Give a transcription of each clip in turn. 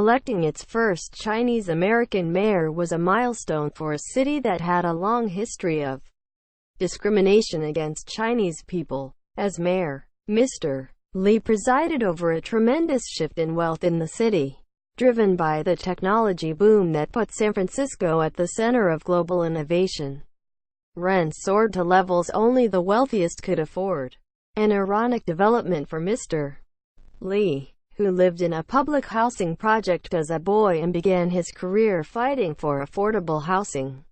Electing its first Chinese-American mayor was a milestone for a city that had a long history of discrimination against Chinese people. As mayor, Mr. Lee presided over a tremendous shift in wealth in the city, driven by the technology boom that put San Francisco at the center of global innovation. Rents soared to levels only the wealthiest could afford. An ironic development for Mr. Lee, who lived in a public housing project as a boy and began his career fighting for affordable housing.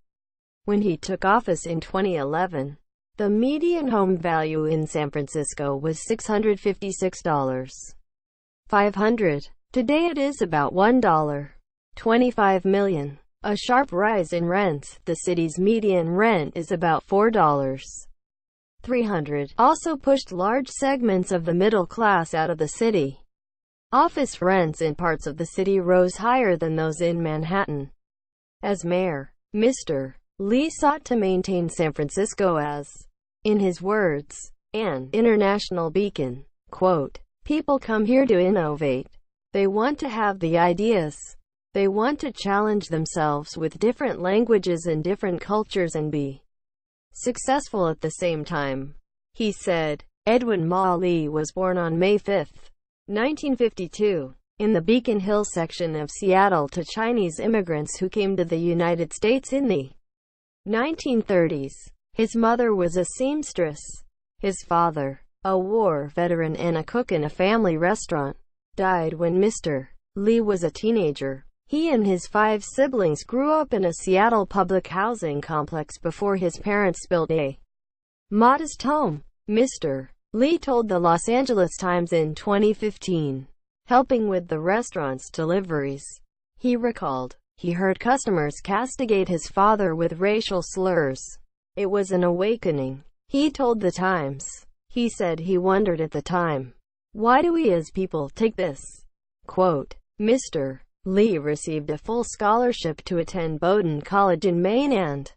When he took office in 2011, the median home value in San Francisco was $656,500. Today it is about $1.25 million. A sharp rise in rents. The city's median rent is about $4.300. Also pushed large segments of the middle class out of the city. Office rents in parts of the city rose higher than those in Manhattan. As mayor, Mr. Lee sought to maintain San Francisco as, in his words, an international beacon. Quote, "People come here to innovate. They want to have the ideas. They want to challenge themselves with different languages and different cultures and be successful at the same time," he said. M.Lee was born on May 5, 1952, in the Beacon Hill section of Seattle to Chinese immigrants who came to the United States in the 1930s. His mother was a seamstress. His father, a war veteran and a cook in a family restaurant, died when Mr. Lee was a teenager. He and his 5 siblings grew up in a Seattle public housing complex before his parents built a modest home. Mr. Lee told the Los Angeles Times in 2015, helping with the restaurant's deliveries. He recalled, he heard customers castigate his father with racial slurs. It was an awakening. He told the Times. He said he wondered at the time, why do we as people take this? Quote, Mr. Lee received a full scholarship to attend Bowdoin College in Maine and,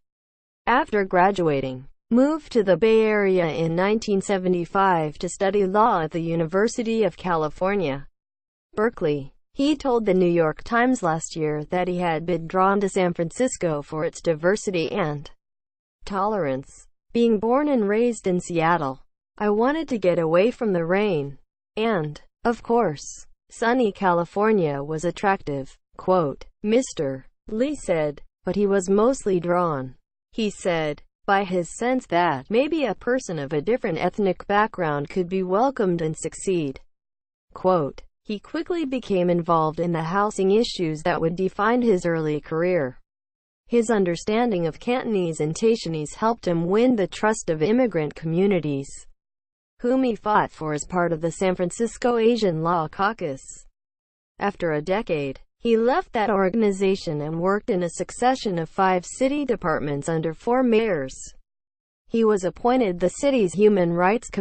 after graduating, moved to the Bay Area in 1975 to study law at the University of California, Berkeley. He told the New York Times last year that he had been drawn to San Francisco for its diversity and tolerance. Being born and raised in Seattle, I wanted to get away from the rain. And, of course, sunny California was attractive. Quote, Mr. Lee said, but he was mostly drawn, he said, by his sense that maybe a person of a different ethnic background could be welcomed and succeed. Quote, he quickly became involved in the housing issues that would define his early career. His understanding of Cantonese and Taishanese helped him win the trust of immigrant communities, whom he fought for as part of the San Francisco Asian Law Caucus. After a decade, he left that organization and worked in a succession of 5 city departments under 4 mayors. He was appointed the city's Human Rights Commissioner.